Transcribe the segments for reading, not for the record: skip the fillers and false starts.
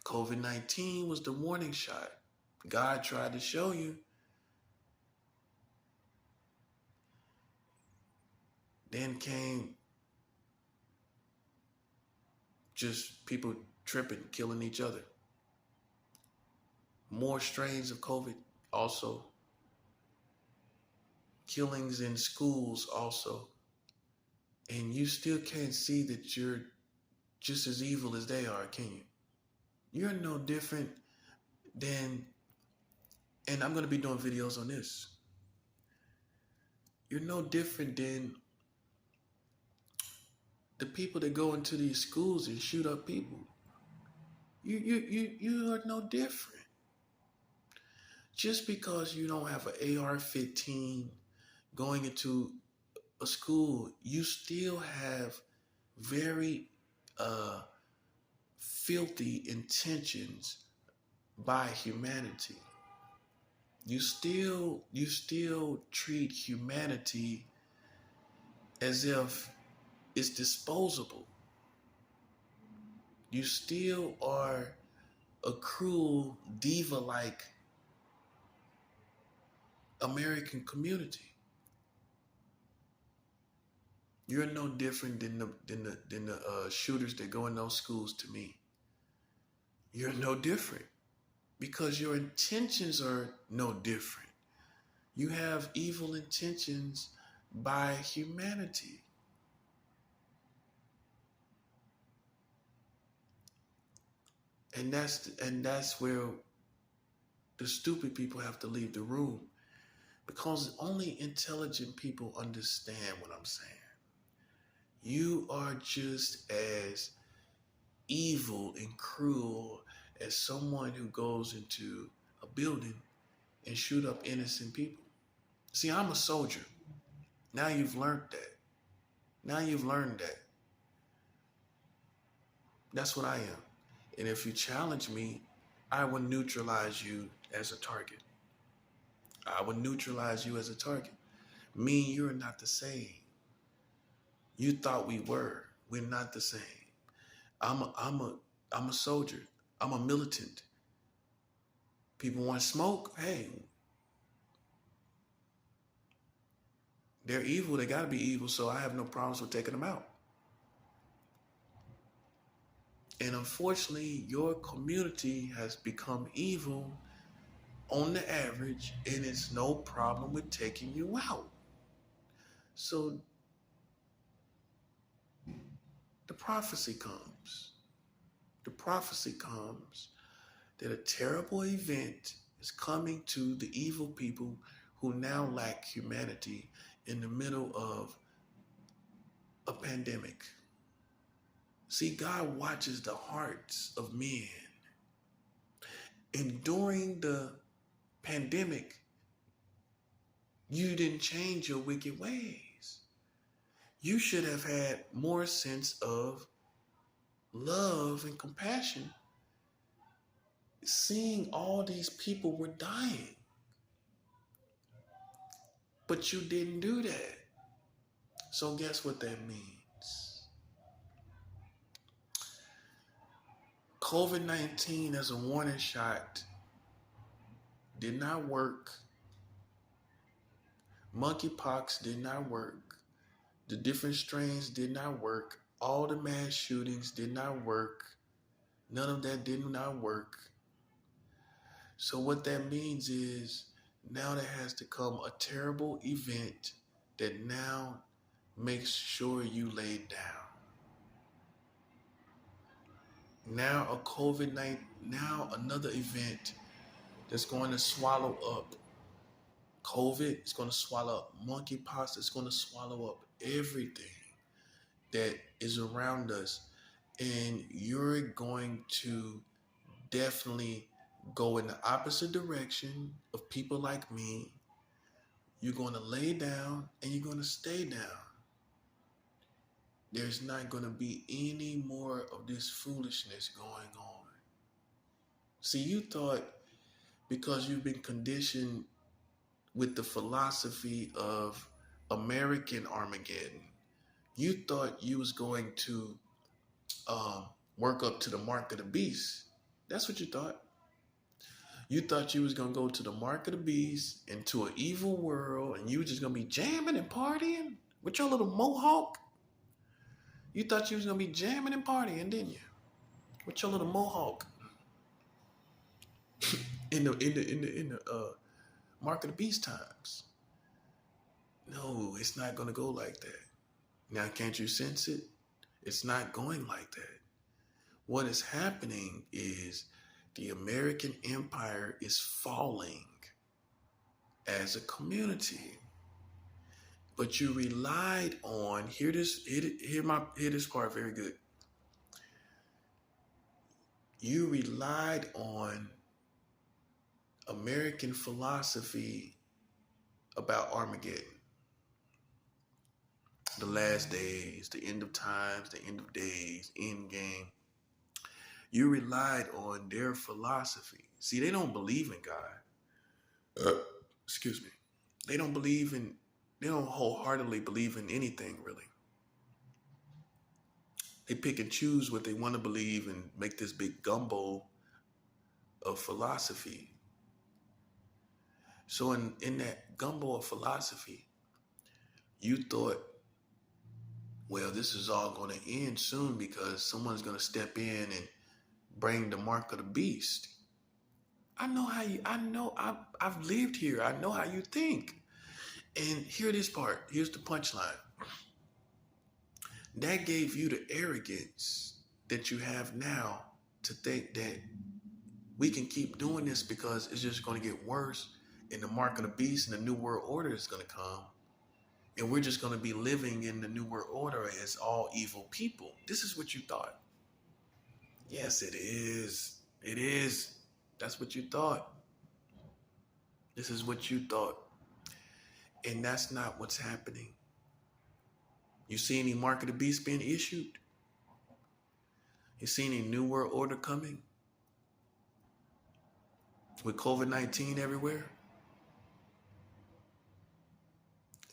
COVID-19 was the warning shot. God tried to show you. Then came just people tripping, killing each other. More strains of COVID also. Killings in schools also. And you still can't see that you're just as evil as they are, can you? You're no different than, and I'm going to be doing videos on this. You're no different than the people that go into these schools and shoot up people. You are no different. Just because you don't have an AR-15 going into a school, you still have very filthy intentions by humanity. You still treat humanity as if it's disposable. You still are a cruel, diva-like American community. You're no different than the shooters that go in those schools to me. You're no different because your intentions are no different. You have evil intentions by humanity. And that's where the stupid people have to leave the room, because only intelligent people understand what I'm saying. You are just as evil and cruel as someone who goes into a building and shoot up innocent people. See, I'm a soldier. Now you've learned that. Now you've learned that. That's what I am. And if you challenge me, I will neutralize you as a target. I will neutralize you as a target. Me and you are not the same. You thought we were. We're not the same. I'm a soldier. I'm a militant. People want smoke. Hey, they're evil. They got to be evil. So I have no problems with taking them out. And unfortunately, your community has become evil on the average, and it's no problem with taking you out. So the prophecy comes. The prophecy comes that a terrible event is coming to the evil people who now lack humanity in the middle of a pandemic. See, God watches the hearts of men. And during the pandemic, you didn't change your wicked ways. You should have had more sense of love and compassion, seeing all these people were dying. But you didn't do that. So guess what that means? COVID-19 as a warning shot did not work. Monkeypox did not work. The different strains did not work. All the mass shootings did not work. None of that did not work. So what that means is now there has to come a terrible event that now makes sure you lay down. Now a COVID-19, now another event that's going to swallow up COVID. It's going to swallow up monkeypox. It's going to swallow up everything that is around us. And you're going to definitely go in the opposite direction of people like me. You're going to lay down and you're going to stay down. There's not going to be any more of this foolishness going on. See, you thought because you've been conditioned with the philosophy of American Armageddon, you thought you was going to work up to the mark of the beast. That's what you thought. You thought you was gonna go to the mark of the beast, into an evil world, and you was just gonna be jamming and partying with your little mohawk. You thought you was gonna be jamming and partying, didn't you? With your little mohawk in the mark of the beast times. No, it's not gonna go like that. Now, can't you sense it? It's not going like that. What is happening is the American empire is falling as a community. But you relied on, hear this part very good. You relied on American philosophy about Armageddon, the last days, the end of times, the end of days, end game. You relied on their philosophy. See, they don't believe in God. Excuse me. They don't wholeheartedly believe in anything, really. They pick and choose what they want to believe and make this big gumbo of philosophy. So in that gumbo of philosophy, you thought, well, this is all going to end soon because someone's going to step in and bring the mark of the beast. I've lived here. I know how you think. And hear this part. Here's the punchline. That gave you the arrogance that you have now to think that we can keep doing this because it's just going to get worse and the mark of the beast and the new world order is going to come. And we're just going to be living in the new world order as all evil people. This is what you thought. Yes, it is. It is. That's what you thought. This is what you thought. And that's not what's happening. You see any mark of the beast being issued? You see any new world order coming? With COVID-19 everywhere?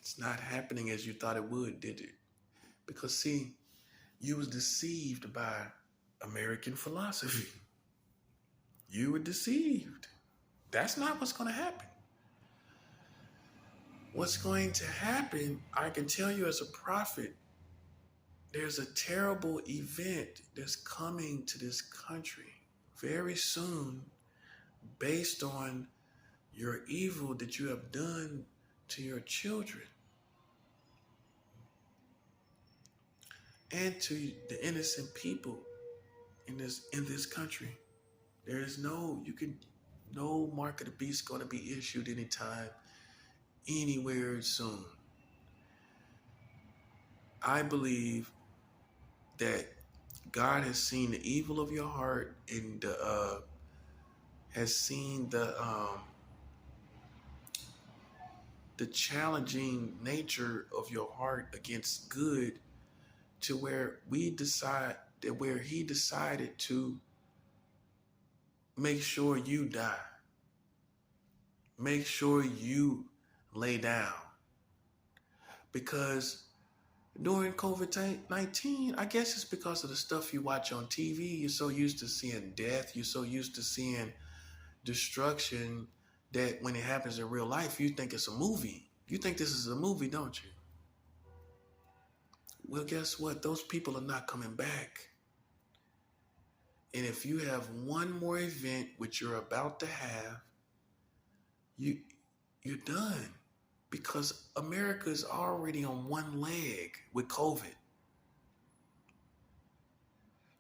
It's not happening as you thought it would, did it? Because see, you was deceived by American philosophy. You were deceived. That's not what's going to happen. What's going to happen, I can tell you as a prophet, there's a terrible event that's coming to this country very soon based on your evil that you have done to your children and to the innocent people in this country. There is no mark of the beast going to be issued anytime, anywhere soon. I believe that God has seen the evil of your heart and has seen the challenging nature of your heart against good, to where He decided to make sure you die, make sure you lay down, because during COVID-19, I guess it's because of the stuff you watch on TV. You're so used to seeing death. You're so used to seeing destruction that when it happens in real life, you think it's a movie. You think this is a movie, don't you? Well, guess what? Those people are not coming back. And if you have one more event, which you're about to have, you're done. Because America is already on one leg with COVID.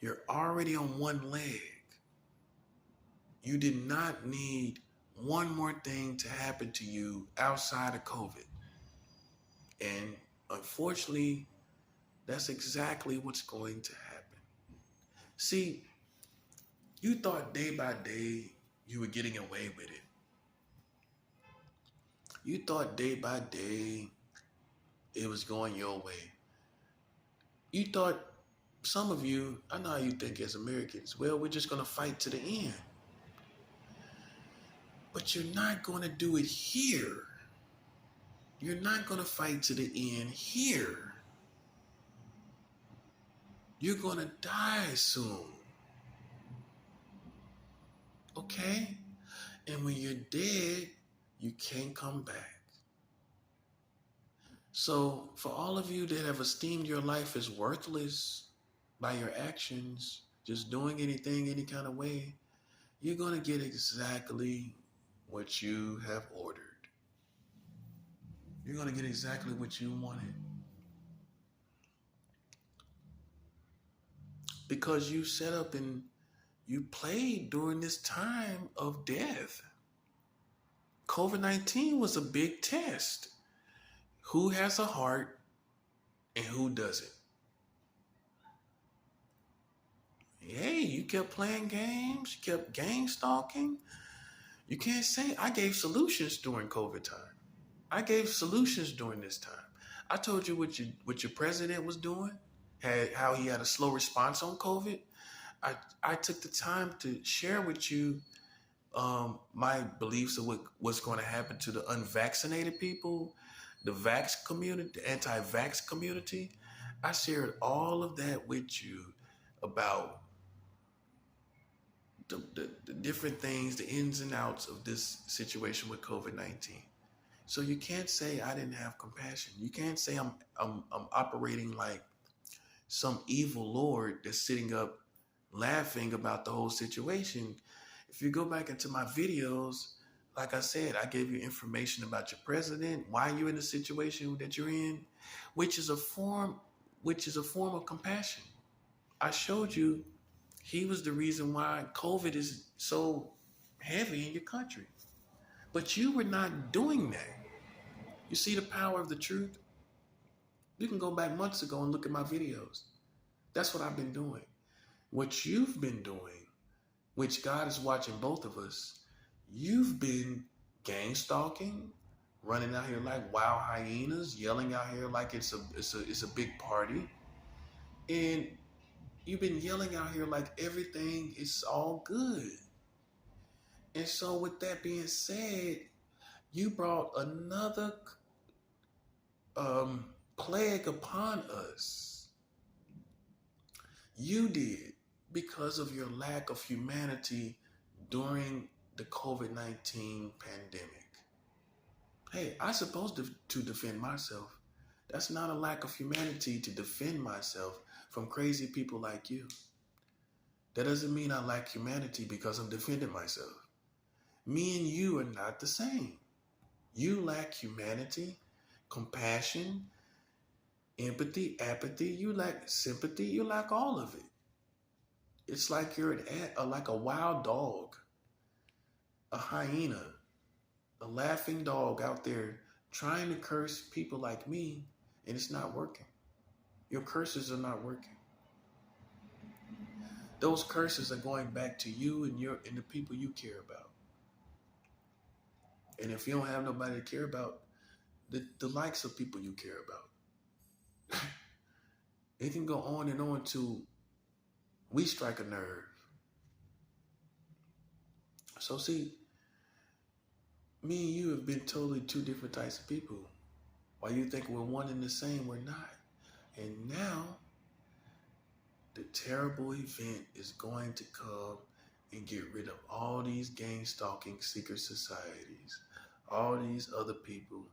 You're already on one leg. You did not need one more thing to happen to you outside of COVID. And unfortunately, that's exactly what's going to happen. See, you thought day by day you were getting away with it. You thought day by day it was going your way. You thought, some of you, I know how you think as Americans, well, we're just going to fight to the end. But you're not going to do it here. You're not going to fight to the end here. You're going to die soon. Okay? And when you're dead, you can't come back. So, for all of you that have esteemed your life as worthless by your actions, just doing anything, any kind of way, you're going to get exactly what you have ordered. You're going to get exactly what you wanted. Because you set up and you played during this time of death. COVID-19 was a big test. Who has a heart and who doesn't? Hey, you kept playing games, you kept game stalking. You can't say I gave solutions during COVID time. I gave solutions during this time. I told you what your president was doing, how he had a slow response on COVID. I took the time to share with you my beliefs of what's going to happen to the unvaccinated people, the vax community, the anti-vax community. I shared all of that with you about the different things, the ins and outs of this situation with COVID-19. So you can't say I didn't have compassion. You can't say I'm operating like some evil lord that's sitting up laughing about the whole situation. If you go back into my videos, like I said, I gave you information about your president, why you're in the situation that you're in, which is a form of compassion. I showed you he was the reason why COVID is so heavy in your country. But you were not doing that. You see the power of the truth? You can go back months ago and look at my videos. That's what I've been doing. What you've been doing, which God is watching both of us, you've been gang stalking, running out here like wild hyenas, yelling out here like it's a big party. And you've been yelling out here like everything is all good. And so with that being said, you brought another plague upon us. You did, because of your lack of humanity during the COVID-19 pandemic. Hey, I'm supposed to defend myself. That's not a lack of humanity to defend myself from crazy people like you. That doesn't mean I lack humanity because I'm defending myself. Me and you are not the same. You lack humanity, compassion, empathy, apathy. You lack sympathy. You lack all of it. It's like you're like a wild dog, a hyena, a laughing dog out there trying to curse people like me, and it's not working. Your curses are not working. Those curses are going back to you and the people you care about. And if you don't have nobody to care about, the likes of people you care about, it can go on and on till we strike a nerve. So see, me and you have been totally two different types of people. While you think we're one and the same, we're not. And now, the terrible event is going to come and get rid of all these gang stalking secret societies, all these other people,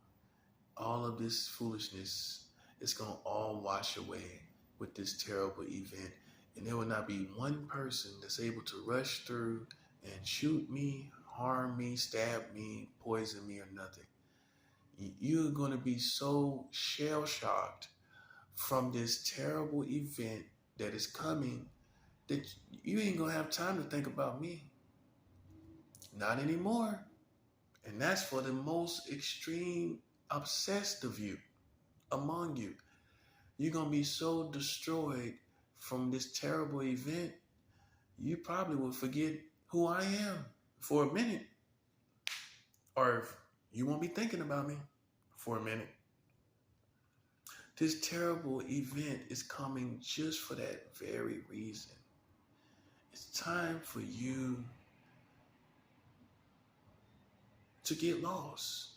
all of this foolishness. It's going to all wash away with this terrible event. And there will not be one person that's able to rush through and shoot me, harm me, stab me, poison me, or nothing. You're going to be so shell-shocked from this terrible event that is coming that you ain't going to have time to think about me. Not anymore. And that's for the most extreme obsessed of you, among you. You're going to be so destroyed from this terrible event, you probably will forget who I am for a minute. Or you won't be thinking about me for a minute. This terrible event is coming just for that very reason. It's time for you to get lost.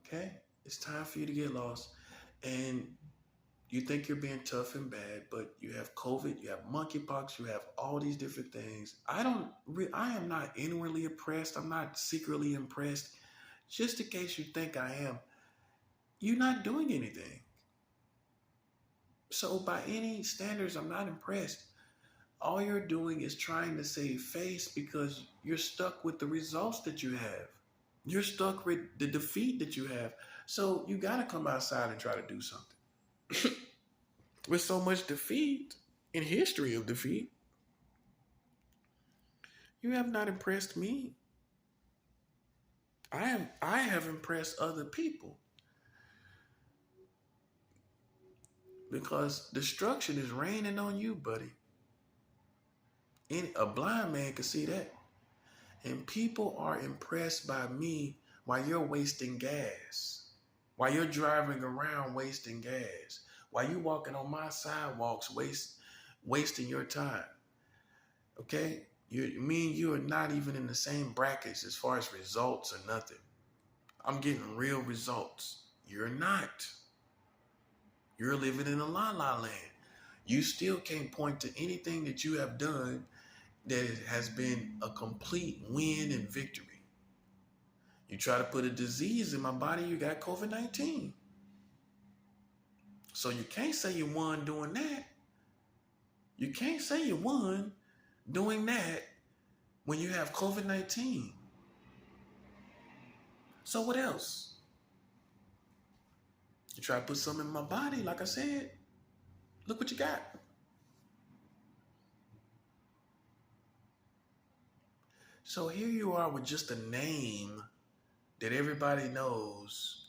Okay? It's time for you to get lost. And You think you're being tough and bad, but you have COVID, you have monkeypox, you have all these different things. I am not inwardly oppressed. I'm not secretly impressed. Just in case you think I am, you're not doing anything. So by any standards, I'm not impressed. All you're doing is trying to save face because you're stuck with the results that you have. You're stuck with the defeat that you have. So you got to come outside and try to do something. With so much defeat and history of defeat, you have not impressed me. I have impressed other people because destruction is raining on you, buddy. A blind man can see that. And people are impressed by me while you're wasting gas, while you're driving around wasting gas, while you're walking on my sidewalks wasting your time. Okay? Me and you are not even in the same brackets as far as results or nothing. I'm getting real results. You're not. You're living in a la-la land. You still can't point to anything that you have done that has been a complete win and victory. You try to put a disease in my body, you got COVID-19. So you can't say you won doing that. You can't say you won doing that when you have COVID-19. So what else? You try to put something in my body, like I said, look what you got. So here you are with just a name that everybody knows,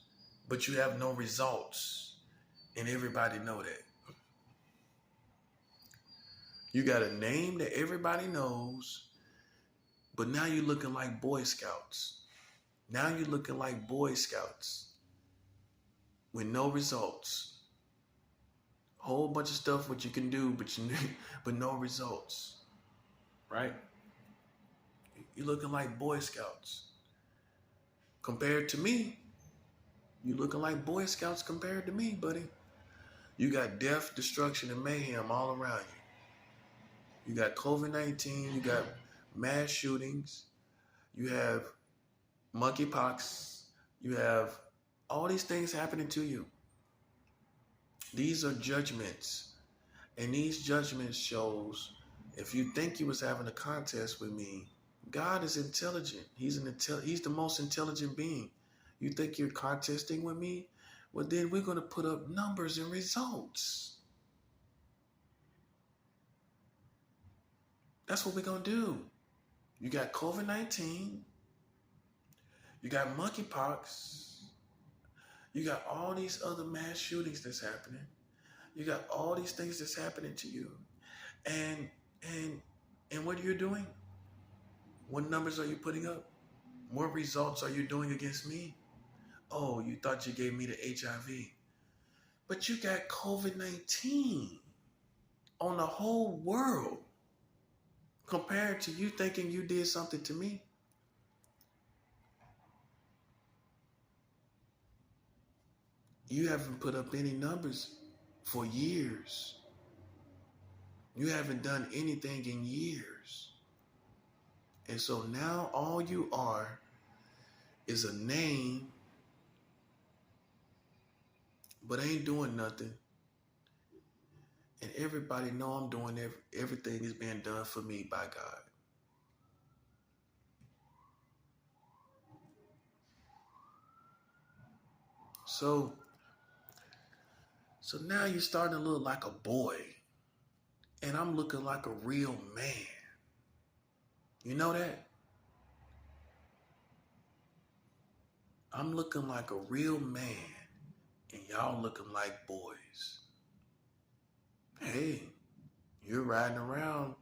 but you have no results, and everybody know that. You got a name that everybody knows, but now you're looking like Boy Scouts. Now you're looking like Boy Scouts with no results. A whole bunch of stuff what you can do, but no results, right? You're looking like Boy Scouts. Compared to me, you're looking like Boy Scouts compared to me, buddy. You got death, destruction, and mayhem all around you. You got COVID-19, you got mass shootings, you have monkeypox, you have all these things happening to you. These are judgments. And these judgments shows if you think you was having a contest with me, God is intelligent. He's the most intelligent being. You think you're contesting with me? Well, then we're going to put up numbers and results. That's what we're going to do. You got COVID-19. You got monkeypox. You got all these other mass shootings that's happening. You got all these things that's happening to you. And what are you doing? What numbers are you putting up? What results are you doing against me? Oh, you thought you gave me the HIV. But you got COVID-19 on the whole world compared to you thinking you did something to me. You haven't put up any numbers for years. You haven't done anything in years. And so now all you are is a name, but ain't doing nothing. And everybody know I'm doing everything is being done for me by God. So now you're starting to look like a boy. And I'm looking like a real man. You know that? I'm looking like a real man. And y'all looking like boys. Hey, you're riding around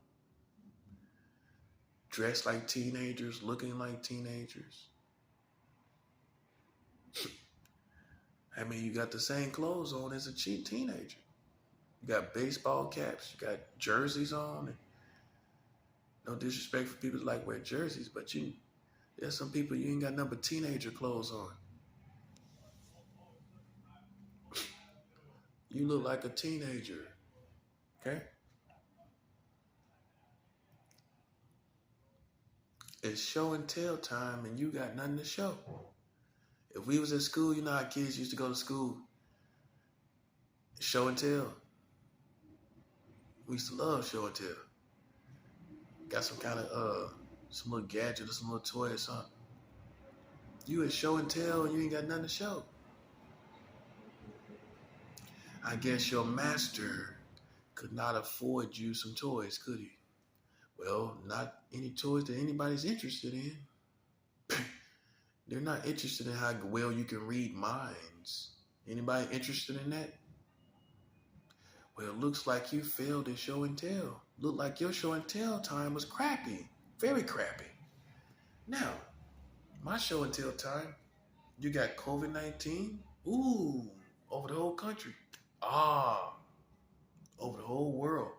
dressed like teenagers, looking like teenagers. I mean, you got the same clothes on as a cheap teenager. You got baseball caps, you got jerseys on. And no disrespect for people that like wear jerseys, but there's some people you ain't got nothing but teenager clothes on. You look like a teenager. Okay? It's show and tell time and you got nothing to show. If we was at school, you know how kids used to go to school, show and tell. We used to love show and tell. Got some kind of some little gadget or some little toy or something. You at show and tell and you ain't got nothing to show. I guess your master could not afford you some toys, could he? Well, not any toys that anybody's interested in. They're not interested in how well you can read minds. Anybody interested in that? Well, it looks like you failed at show and tell. Look like your show and tell time was crappy. Very crappy. Now, my show and tell time, you got COVID-19. Ooh, over the whole country. Over the whole world.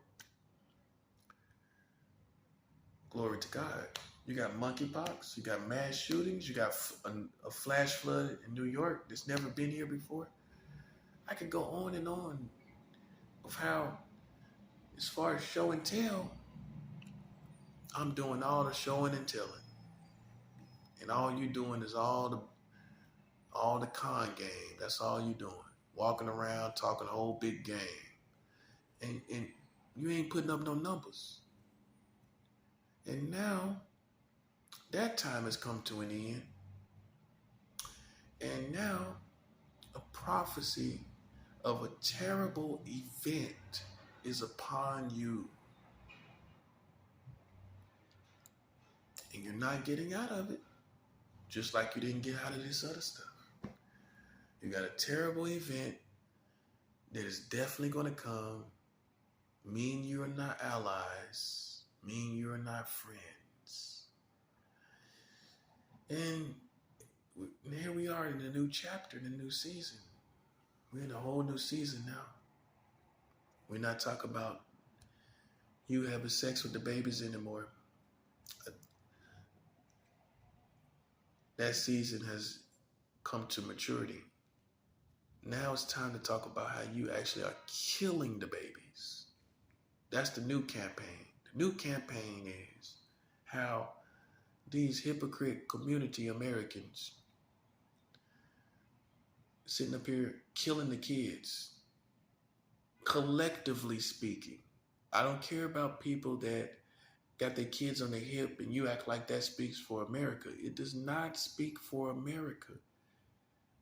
Glory to God. You got monkeypox. You got mass shootings. You got a flash flood in New York that's never been here before. I could go on and on of how, as far as show and tell, I'm doing all the showing and telling. And all you doing is all the con game. That's all you doing. Walking around, talking a whole big game. And you ain't putting up no numbers. And now, that time has come to an end. And now, a prophecy of a terrible event is upon you. And you're not getting out of it. Just like you didn't get out of this other stuff. You got a terrible event that is definitely going to come. Me and you are not allies. Me and you are not friends. And here we are in a new chapter, in a new season. We're in a whole new season now. We're not talking about you having sex with the babies anymore. That season has come to maturity. Now it's time to talk about how you actually are killing the babies. That's the new campaign. The new campaign is how these hypocrite community Americans sitting up here killing the kids. Collectively speaking. I don't care about people that got their kids on their hip and you act like that speaks for America. It does not speak for America.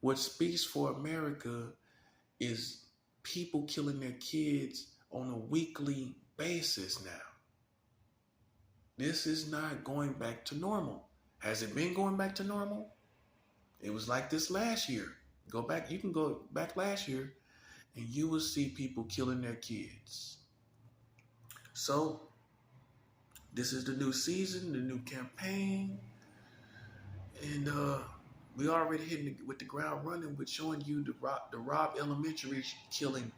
What speaks for America is people killing their kids on a weekly basis now. This is not going back to normal. Has it been going back to normal? It was like this last year. Go back, you can go back last year and you will see people killing their kids. So, this is the new season, the new campaign, and we already hitting with the ground running with showing you the Robb Elementary killing,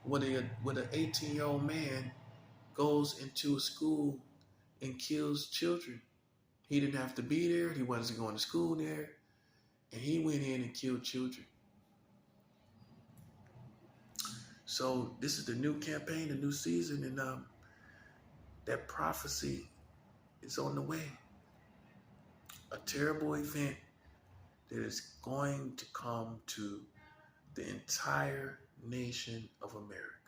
when an 18-year-old man goes into a school and kills children. He didn't have to be there. He wasn't going to school there, and he went in and killed children. So this is the new campaign, the new season, and that prophecy is on the way. A terrible event that is going to come to the entire nation of America.